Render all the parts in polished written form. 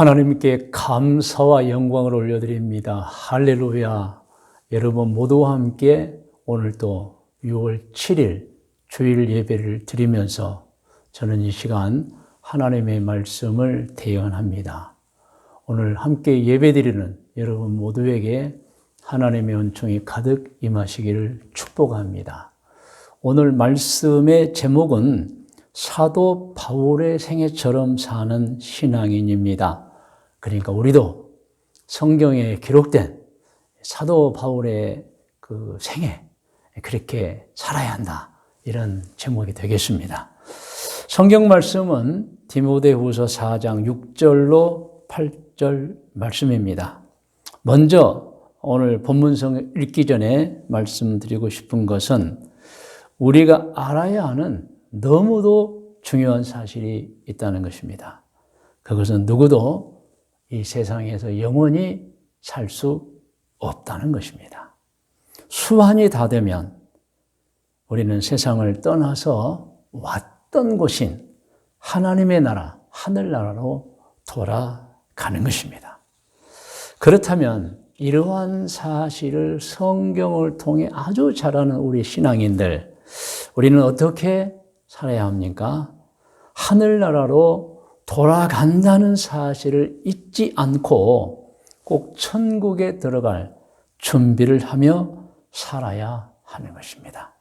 하나님께 감사와 영광을 올려드립니다. 할렐루야. 여러분 모두와 함께 오늘 또 6월 7일 주일 예배를 드리면서 저는 이 시간 하나님의 말씀을 대언합니다. 오늘 함께 예배드리는 여러분 모두에게 하나님의 은총이 가득 임하시기를 축복합니다. 오늘 말씀의 제목은 사도 바울의 생애처럼 사는 신앙인입니다. 그러니까 우리도 성경에 기록된 사도 바울의 그 생애, 그렇게 살아야 한다. 이런 제목이 되겠습니다. 성경 말씀은 디모데후서 4장 6절로 8절 말씀입니다. 먼저 오늘 본문성 읽기 전에 말씀드리고 싶은 것은 우리가 알아야 하는 너무도 중요한 사실이 있다는 것입니다. 그것은 누구도 이 세상에서 영원히 살 수 없다는 것입니다. 수환이 다 되면 우리는 세상을 떠나서 왔던 곳인 하나님의 나라, 하늘나라로 돌아가는 것입니다. 그렇다면 이러한 사실을 성경을 통해 아주 잘 아는 우리 신앙인들, 우리는 어떻게 살아야 합니까? 하늘나라로 돌아간다는 사실을 잊지 않고 꼭 천국에 들어갈 준비를 하며 살아야 하는 것입니다.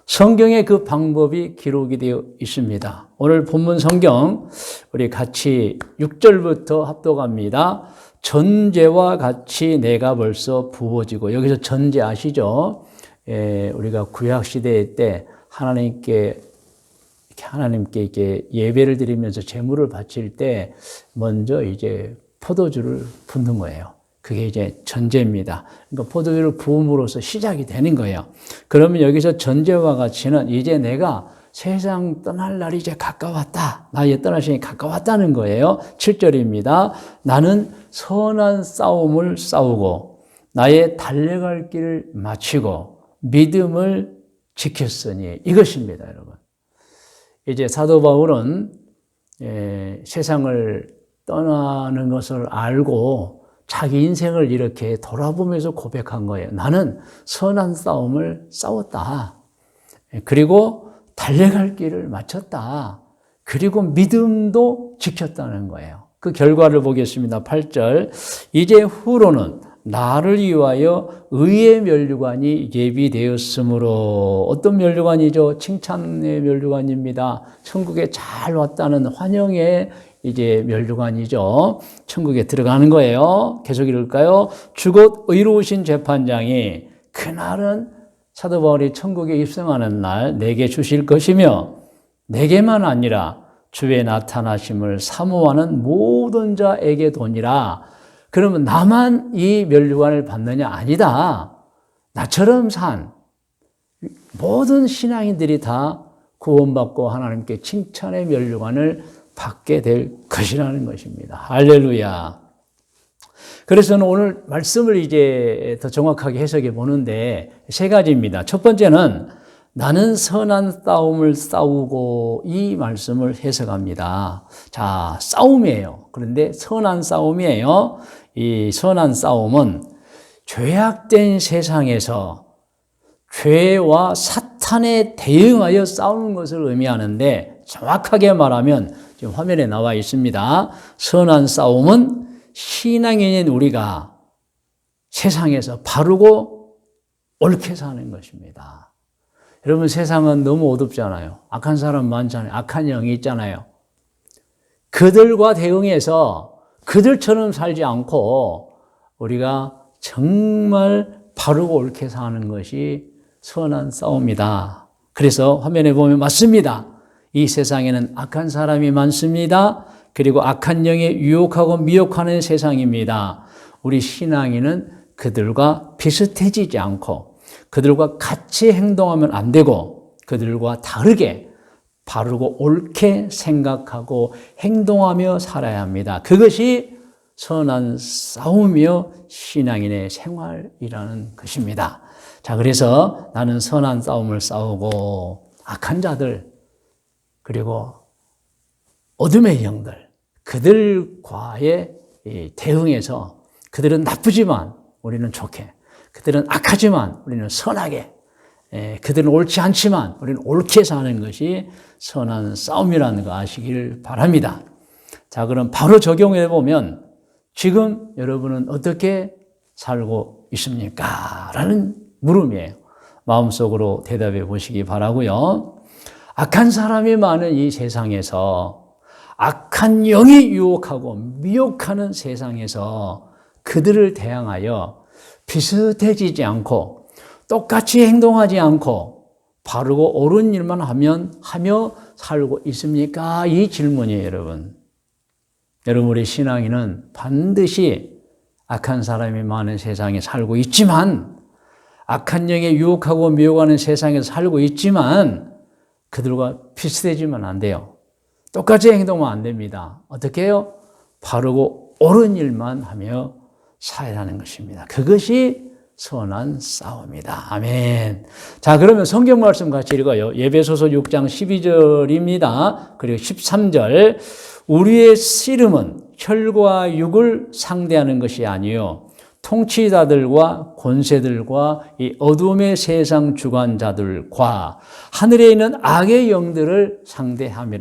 성경에 그 방법이 기록이 되어 있습니다. 오늘 본문 성경 우리 같이 6절부터 합독합니다. 전제와 같이 내가 벌써 부어지고, 여기서 전제 아시죠? 우리가 구약시대 때 하나님께 이렇게 예배를 드리면서 제물을 바칠 때 먼저 이제 포도주를 붓는 거예요. 그게 이제 전제입니다. 그러니까 포도주를 부음으로써 시작이 되는 거예요. 그러면 여기서 전제와 같이는 이제 내가 세상 떠날 날이 이제 가까웠다. 나의 떠날 시간이 가까웠다는 거예요. 7절입니다. 나는 선한 싸움을 싸우고 나의 달려갈 길을 마치고 믿음을 지켰으니, 이것입니다, 여러분. 이제 사도 바울은 세상을 떠나는 것을 알고 자기 인생을 이렇게 돌아보면서 고백한 거예요. 나는 선한 싸움을 싸웠다. 그리고 달려갈 길을 마쳤다. 그리고 믿음도 지켰다는 거예요. 그 결과를 보겠습니다. 8절. 이제 후로는 나를 위하여 의의 면류관이 예비되었으므로, 어떤 면류관이죠? 칭찬의 면류관입니다. 천국에 잘 왔다는 환영의 이제 면류관이죠. 천국에 들어가는 거예요. 계속 읽을까요? 주곧 의로우신 재판장이 그날은 사도 바울이 천국에 입성하는 날 내게 주실 것이며, 내게만 아니라 주의 나타나심을 사모하는 모든 자에게 도니라. 그러면 나만 이 면류관을 받느냐? 아니다. 나처럼 산 모든 신앙인들이 다 구원받고 하나님께 칭찬의 면류관을 받게 될 것이라는 것입니다. 할렐루야. 그래서 오늘 말씀을 이제 더 정확하게 해석해 보는데 세 가지입니다. 첫 번째는 나는 선한 싸움을 싸우고, 이 말씀을 해석합니다. 자, 싸움이에요. 그런데 선한 싸움이에요. 이 선한 싸움은 죄악된 세상에서 죄와 사탄에 대응하여 싸우는 것을 의미하는데, 정확하게 말하면 지금 화면에 나와 있습니다. 선한 싸움은 신앙인인 우리가 세상에서 바르고 옳게 사는 것입니다. 여러분, 세상은 너무 어둡잖아요. 악한 사람 많잖아요. 악한 영이 있잖아요. 그들과 대응해서 그들처럼 살지 않고 우리가 정말 바르고 옳게 사는 것이 선한 싸움이다. 그래서 화면에 보면 맞습니다. 이 세상에는 악한 사람이 많습니다. 그리고 악한 영에 유혹하고 미혹하는 세상입니다. 우리 신앙인은 그들과 비슷해지지 않고 그들과 같이 행동하면 안 되고 그들과 다르게 바르고 옳게 생각하고 행동하며 살아야 합니다. 그것이 선한 싸움이요 신앙인의 생활이라는 것입니다. 자, 그래서 나는 선한 싸움을 싸우고 악한 자들, 그리고 어둠의 영들, 그들과의 대응에서 그들은 나쁘지만 우리는 좋게, 그들은 악하지만 우리는 선하게, 그들은 옳지 않지만 우리는 옳게 사는 것이 선한 싸움이라는 거 아시길 바랍니다. 자, 그럼 바로 적용해 보면 지금 여러분은 어떻게 살고 있습니까? 라는 물음이에요. 마음속으로 대답해 보시기 바라고요. 악한 사람이 많은 이 세상에서, 악한 영이 유혹하고 미혹하는 세상에서 그들을 대항하여 비슷해지지 않고 똑같이 행동하지 않고 바르고 옳은 일만 하며 살고 있습니까? 이 질문이에요, 여러분. 여러분, 우리 신앙인은 반드시 악한 사람이 많은 세상에 살고 있지만, 악한 영에 유혹하고 미혹하는 세상에서 살고 있지만 그들과 비슷해지면 안 돼요. 똑같이 행동하면 안 됩니다. 어떻게 해요? 바르고 옳은 일만 하며 살아야 하는 것입니다. 그것이 선한 싸움이다. 아멘. 자, 그러면 성경 말씀 같이 읽어요. 에베소서 6장 12절입니다. 그리고 13절. 우리의 씨름은 혈과 육을 상대하는 것이 아니요 통치자들과 권세들과 이 어둠의 세상 주관자들과 하늘에 있는 악의 영들을 상대하며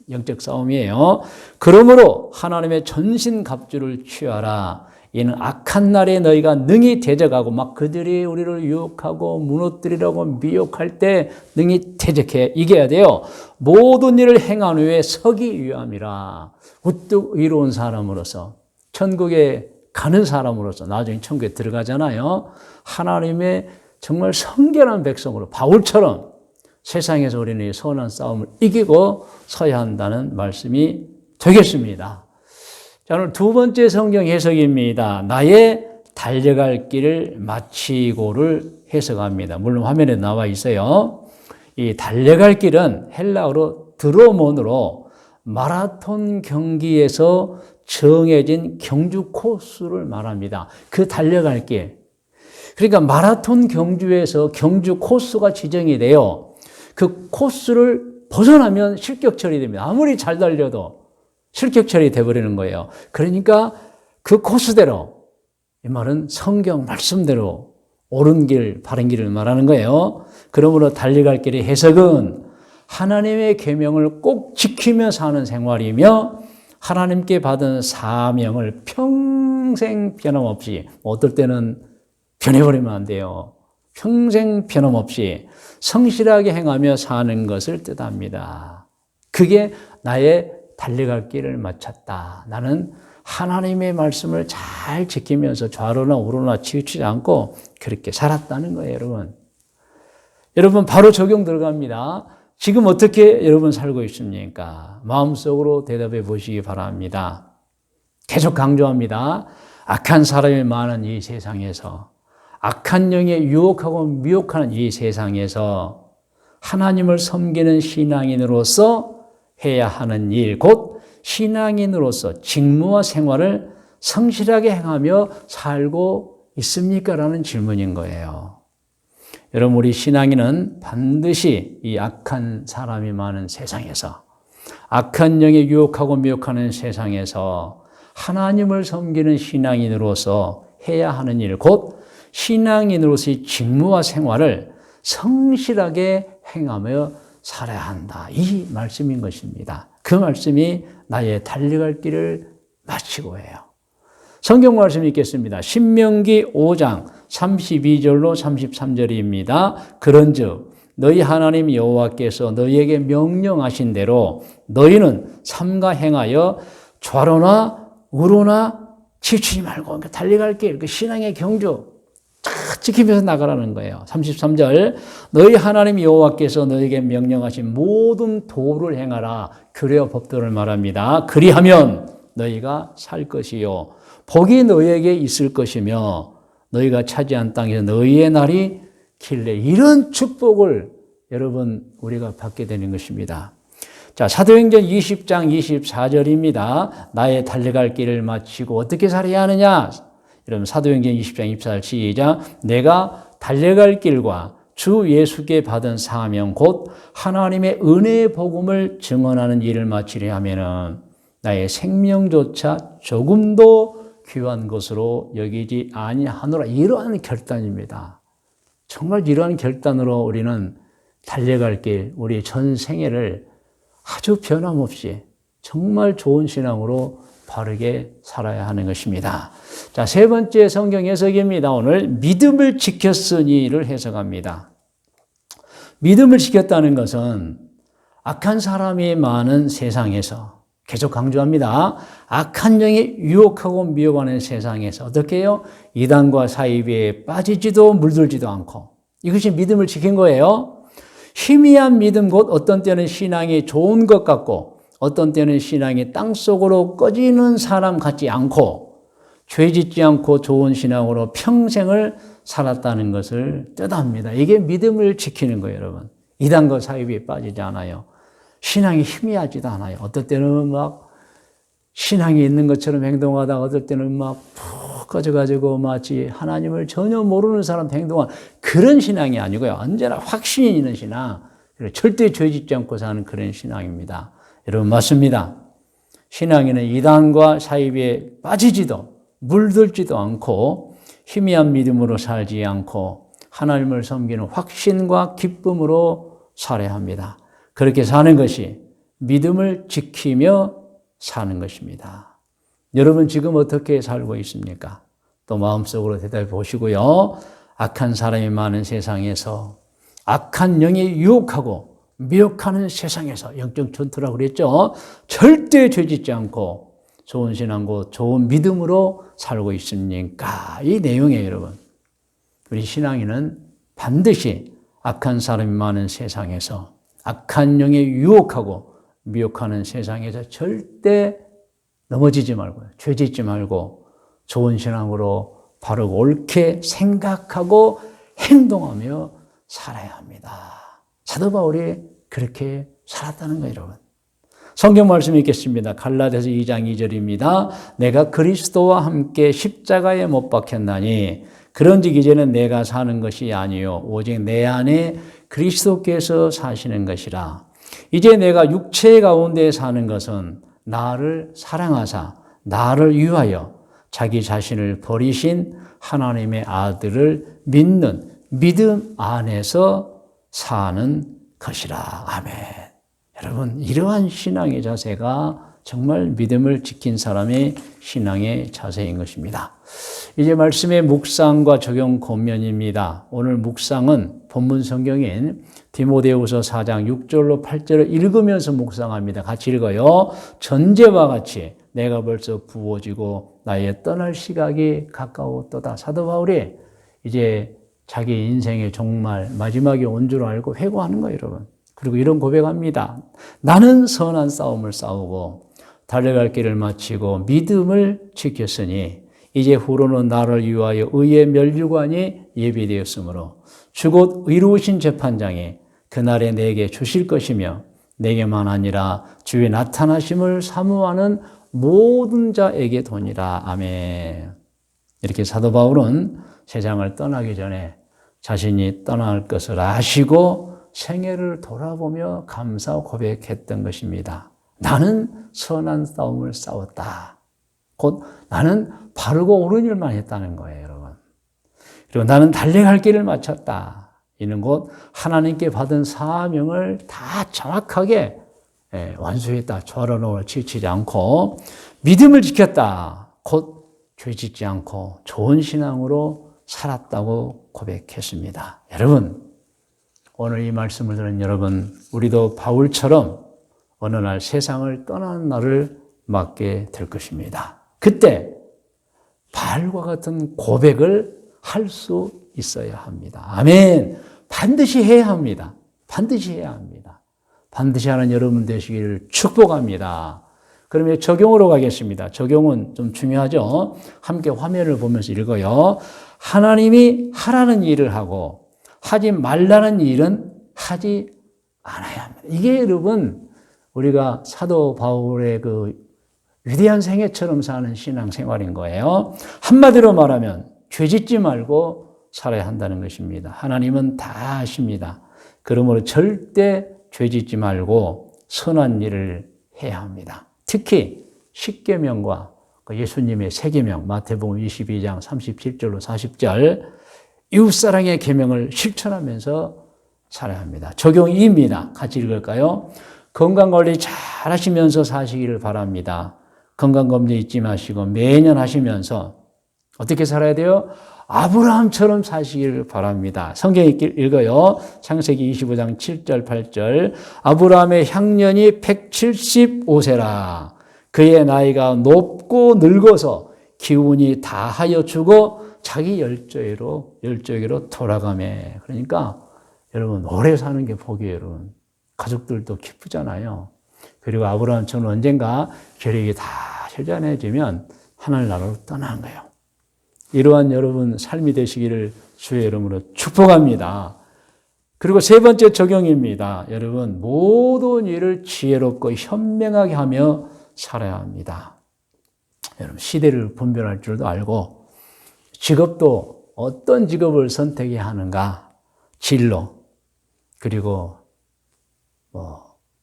영적 싸움이에요. 그러므로 하나님의 전신갑주를 취하라. 이는 악한 날에 너희가 능히 대적하고 막 그들이 우리를 유혹하고 무너뜨리려고 미혹할 때 능히 대적해 이겨야 돼요. 모든 일을 행한 후에 서기 위함이라. 우뚝 의로운 사람으로서, 천국에 가는 사람으로서, 나중에 천국에 들어가잖아요. 하나님의 정말 성결한 백성으로 바울처럼 세상에서 우리는 선한 싸움을 이기고 서야 한다는 말씀이 되겠습니다. 자, 오늘 두 번째 성경 해석입니다. 나의 달려갈 길을 마치고를 해석합니다. 물론 화면에 나와 있어요. 이 달려갈 길은 헬라어로 드로몬으로 마라톤 경기에서 정해진 경주 코스를 말합니다. 그 달려갈 길. 그러니까 마라톤 경주에서 경주 코스가 지정이 돼요. 그 코스를 벗어나면 실격처리 됩니다. 아무리 잘 달려도 실격처리 돼버리는 거예요. 그러니까 그 코스대로, 이 말은 성경 말씀대로 옳은 길, 바른 길을 말하는 거예요. 그러므로 달려갈 길의 해석은 하나님의 계명을 꼭 지키며 사는 생활이며 하나님께 받은 사명을 평생 변함없이, 어떨 때는 변해버리면 안 돼요. 평생 변함없이 성실하게 행하며 사는 것을 뜻합니다. 그게 나의 달려갈 길을 마쳤다. 나는 하나님의 말씀을 잘 지키면서 좌로나 우로나 치우치지 않고 그렇게 살았다는 거예요, 여러분. 여러분, 바로 적용 들어갑니다. 지금 어떻게 여러분 살고 있습니까? 마음속으로 대답해 보시기 바랍니다. 계속 강조합니다. 악한 사람이 많은 이 세상에서, 악한 영에 유혹하고 미혹하는 이 세상에서 하나님을 섬기는 신앙인으로서 해야 하는 일, 곧 신앙인으로서 직무와 생활을 성실하게 행하며 살고 있습니까? 라는 질문인 거예요. 여러분, 우리 신앙인은 반드시 이 악한 사람이 많은 세상에서, 악한 영에 유혹하고 미혹하는 세상에서 하나님을 섬기는 신앙인으로서 해야 하는 일, 곧 신앙인으로서의 직무와 생활을 성실하게 행하며 살아야 한다. 이 말씀인 것입니다. 그 말씀이 나의 달려갈 길을 마치고예요. 성경 말씀 읽겠습니다. 신명기 5장 32절로 33절입니다. 그런즉 너희 하나님 여호와께서 너희에게 명령하신 대로 너희는 삼가 행하여 좌로나 우로나 치우치지 말고, 그러니까 달려갈 길, 그 신앙의 경주 다 지키면서 나가라는 거예요. 33절 너희 하나님 여호와께서 너희에게 명령하신 모든 도를 행하라. 규례와 법도를 말합니다. 그리하면 너희가 살 것이요 복이 너희에게 있을 것이며 너희가 차지한 땅에서 너희의 날이 길래. 이런 축복을 여러분 우리가 받게 되는 것입니다. 자, 사도행전 20장 24절입니다. 나의 달려갈 길을 마치고 어떻게 살아야 하느냐? 여러분, 사도행전 20장 24절 시작. 내가 달려갈 길과 주 예수께 받은 사명 곧 하나님의 은혜의 복음을 증언하는 일을 마치려 하면은 나의 생명조차 조금도 귀한 것으로 여기지 아니하노라. 이러한 결단입니다. 정말 이러한 결단으로 우리는 달려갈 길, 우리 전 생애를 아주 변함없이 정말 좋은 신앙으로 바르게 살아야 하는 것입니다. 자, 세 번째 성경 해석입니다. 오늘 믿음을 지켰으니를 해석합니다. 믿음을 지켰다는 것은 악한 사람이 많은 세상에서, 계속 강조합니다. 악한 영이 유혹하고 미혹하는 세상에서 어떻게 해요? 이단과 사이비에 빠지지도 물들지도 않고, 이것이 믿음을 지킨 거예요. 희미한 믿음, 곧 어떤 때는 신앙이 좋은 것 같고 어떤 때는 신앙이 땅속으로 꺼지는 사람 같지 않고 죄 짓지 않고 좋은 신앙으로 평생을 살았다는 것을 뜻합니다. 이게 믿음을 지키는 거예요, 여러분. 이단과 사이비에 빠지지 않아요. 신앙이 희미하지도 않아요. 어떨 때는 막 신앙이 있는 것처럼 행동하다가 어떨 때는 막 푹 꺼져가지고 마치 하나님을 전혀 모르는 사람 행동하는 그런 신앙이 아니고요. 언제나 확신이 있는 신앙, 그리고 절대 죄 짓지 않고 사는 그런 신앙입니다. 여러분, 맞습니다. 신앙인은 이단과 사이비에 빠지지도 물들지도 않고 희미한 믿음으로 살지 않고 하나님을 섬기는 확신과 기쁨으로 살아야 합니다. 그렇게 사는 것이 믿음을 지키며 사는 것입니다. 여러분 지금 어떻게 살고 있습니까? 또 마음속으로 대답해 보시고요. 악한 사람이 많은 세상에서, 악한 영이 유혹하고 미혹하는 세상에서, 영적 전투라고 그랬죠. 절대 죄짓지 않고 좋은 신앙과 좋은 믿음으로 살고 있습니까? 이 내용이에요, 여러분. 우리 신앙인은 반드시 악한 사람이 많은 세상에서, 악한 영에 유혹하고 미혹하는 세상에서 절대 넘어지지 말고, 죄짓지 말고 좋은 신앙으로 바르고 옳게 생각하고 행동하며 살아야 합니다. 사도 바울이 그렇게 살았다는 거예요, 여러분. 성경 말씀 읽겠습니다. 갈라디아서 2장 2절입니다. 내가 그리스도와 함께 십자가에 못 박혔나니 그런즉 이제는 내가 사는 것이 아니요 오직 내 안에 그리스도께서 사시는 것이라. 이제 내가 육체 가운데 사는 것은 나를 사랑하사 나를 위하여 자기 자신을 버리신 하나님의 아들을 믿는 믿음 안에서 사는 것이라. 아멘. 여러분, 이러한 신앙의 자세가 정말 믿음을 지킨 사람의 신앙의 자세인 것입니다. 이제 말씀의 묵상과 적용 권면입니다. 오늘 묵상은 본문 성경인 디모데후서 4장 6절로 8절을 읽으면서 묵상합니다. 같이 읽어요. 전제와 같이 내가 벌써 부어지고 나의 떠날 시각이 가까웠도다. 사도 바울이 이제 자기 인생의 종말, 마지막에 온 줄 알고 회고하는 거예요, 여러분. 그리고 이런 고백합니다. 나는 선한 싸움을 싸우고 달려갈 길을 마치고 믿음을 지켰으니 이제 후로는 나를 위하여 의의 면류관이 예비되었으므로 주곧 의로우신 재판장이 그날에 내게 주실 것이며 내게만 아니라 주의 나타나심을 사모하는 모든 자에게 도니라. 아멘. 이렇게 사도 바울은 세상을 떠나기 전에 자신이 떠날 것을 아시고 생애를 돌아보며 감사 고백했던 것입니다. 나는 선한 싸움을 싸웠다. 곧 나는 바르고 옳은 일만 했다는 거예요, 여러분. 그리고 나는 달려갈 길을 마쳤다. 이는 곧 하나님께 받은 사명을 다 정확하게 완수했다. 좌로우로 치치지 않고 믿음을 지켰다. 곧 죄짓지 않고 좋은 신앙으로 살았다고 고백했습니다. 여러분, 오늘 이 말씀을 들은 여러분, 우리도 바울처럼 어느 날 세상을 떠나는 날을 맞게 될 것입니다. 그때 바울과 같은 고백을 할 수 있어야 합니다. 아멘. 반드시 해야 합니다. 반드시 해야 합니다. 반드시 하는 여러분 되시기를 축복합니다. 그러면 적용으로 가겠습니다. 적용은 좀 중요하죠. 함께 화면을 보면서 읽어요. 하나님이 하라는 일을 하고 하지 말라는 일은 하지 않아야 합니다. 이게 여러분 우리가 사도 바울의 그 위대한 생애처럼 사는 신앙생활인 거예요. 한마디로 말하면 죄짓지 말고 살아야 한다는 것입니다. 하나님은 다 아십니다. 그러므로 절대 죄짓지 말고 선한 일을 해야 합니다. 특히 십계명과 예수님의 세계명 마태복음 22장 37절로 40절 이웃사랑의 계명을 실천하면서 살아야 합니다. 적용입니다. 같이 읽을까요? 건강관리 잘 하시면서 사시기를 바랍니다. 건강검진 잊지 마시고 매년 하시면서 어떻게 살아야 돼요? 아브라함처럼 사시기를 바랍니다. 성경 읽어요. 창세기 25장 7절 8절 아브라함의 향년이 175세라. 그의 나이가 높고 늙어서 기운이 다하여 죽어 자기 열조에게로 돌아가매. 그러니까 여러분 오래 사는 게 복이에요. 여러분. 가족들도 기쁘잖아요. 그리고 아브라함처럼 언젠가 계획이 다 실현해지면 하늘나라로 떠나는 거예요. 이러한 여러분 삶이 되시기를 주의 이름으로 축복합니다. 그리고 세 번째 적용입니다. 여러분 모든 일을 지혜롭고 현명하게 하며 살아야 합니다. 여러분 시대를 분별할 줄도 알고 직업도 어떤 직업을 선택해야 하는가 진로 그리고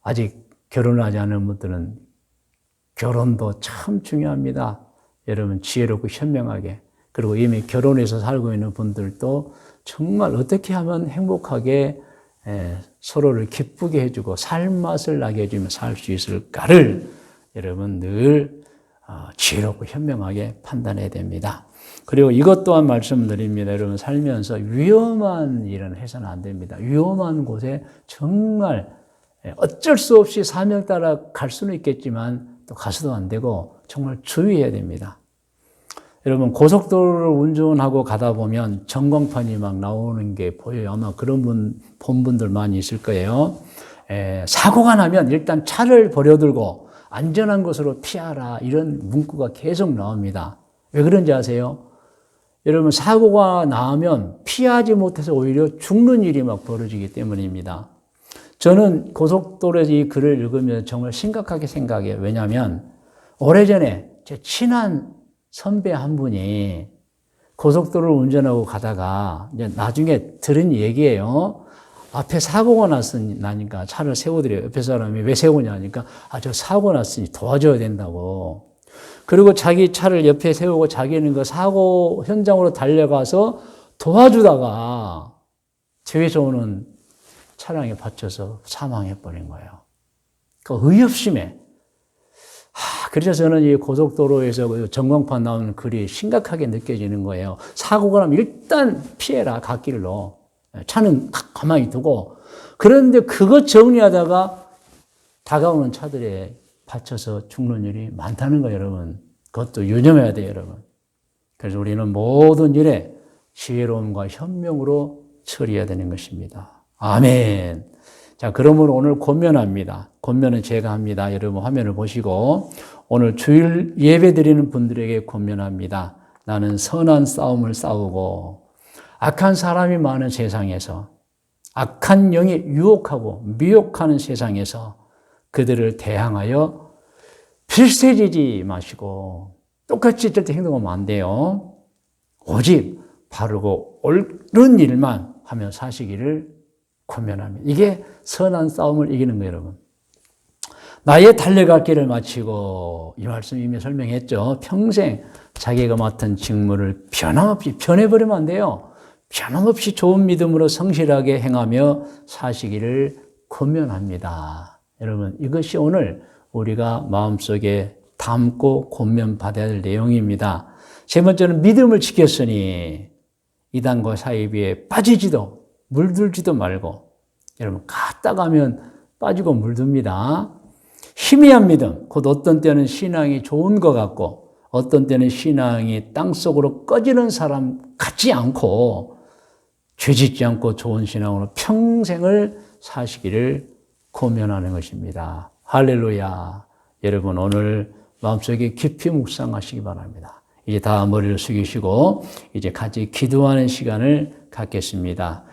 아직 결혼하지 않은 분들은 결혼도 참 중요합니다. 여러분 지혜롭고 현명하게 그리고 이미 결혼해서 살고 있는 분들도 정말 어떻게 하면 행복하게 서로를 기쁘게 해주고 살맛을 나게 해주며 살 수 있을까를 여러분 늘 지혜롭고 현명하게 판단해야 됩니다. 그리고 이것 또한 말씀드립니다. 여러분 살면서 위험한 일은 해서는 안 됩니다. 위험한 곳에 정말 어쩔 수 없이 사명 따라 갈 수는 있겠지만 또 가서도 안 되고 정말 주의해야 됩니다. 여러분 고속도로를 운전하고 가다 보면 전광판이 막 나오는 게 보여요. 아마 그런 본 분들 많이 있을 거예요. 사고가 나면 일단 차를 버려두고 안전한 곳으로 피하라 이런 문구가 계속 나옵니다. 왜 그런지 아세요? 여러분 사고가 나면 피하지 못해서 오히려 죽는 일이 막 벌어지기 때문입니다. 저는 고속도로에서 이 글을 읽으면 정말 심각하게 생각해요. 왜냐하면 오래전에 제 친한 선배 한 분이 고속도로를 운전하고 가다가 이제 나중에 들은 얘기예요. 앞에 사고가 나니까 차를 세워드려요. 옆에 사람이 왜 세우냐 하니까 저 사고 났으니 도와줘야 된다고. 그리고 자기 차를 옆에 세우고 자기는 그 사고 현장으로 달려가서 도와주다가 뒤에서 오는 차량에 받쳐서 사망해버린 거예요. 그 의협심에. 그래서 저는 이 고속도로에서 전광판 나오는 글이 심각하게 느껴지는 거예요. 사고가 나면 일단 피해라, 갓길로. 차는 가만히 두고. 그런데 그것 정리하다가 다가오는 차들에 받쳐서 죽는 일이 많다는 거예요, 여러분. 그것도 유념해야 돼요, 여러분. 그래서 우리는 모든 일에 지혜로움과 현명으로 처리해야 되는 것입니다. 아멘. 자, 그러므로 오늘 권면합니다. 권면은 제가 합니다. 여러분 화면을 보시고 오늘 주일 예배 드리는 분들에게 권면합니다. 나는 선한 싸움을 싸우고 악한 사람이 많은 세상에서 악한 영이 유혹하고 미혹하는 세상에서 그들을 대항하여 필세지지 마시고 똑같이 절대 행동하면 안 돼요. 오직 바르고 옳은 일만 하며 사시기를 권면합니다. 이게 선한 싸움을 이기는 거예요, 여러분. 나의 달려갈 길을 마치고 이 말씀 이미 설명했죠. 평생 자기가 맡은 직무를 변함없이 변해버리면 안 돼요. 변함없이 좋은 믿음으로 성실하게 행하며 사시기를 권면합니다. 여러분 이것이 오늘 우리가 마음속에 담고 권면받아야 될 내용입니다. 세 번째는 믿음을 지켰으니 이단과 사이비에 빠지지도 물들지도 말고 여러분 갔다 가면 빠지고 물듭니다. 희미한 믿음, 곧 어떤 때는 신앙이 좋은 것 같고 어떤 때는 신앙이 땅속으로 꺼지는 사람 같지 않고 죄짓지 않고 좋은 신앙으로 평생을 사시기를 권면하는 것입니다. 할렐루야. 여러분 오늘 마음속에 깊이 묵상하시기 바랍니다. 이제 다 머리를 숙이시고 이제 같이 기도하는 시간을 갖겠습니다.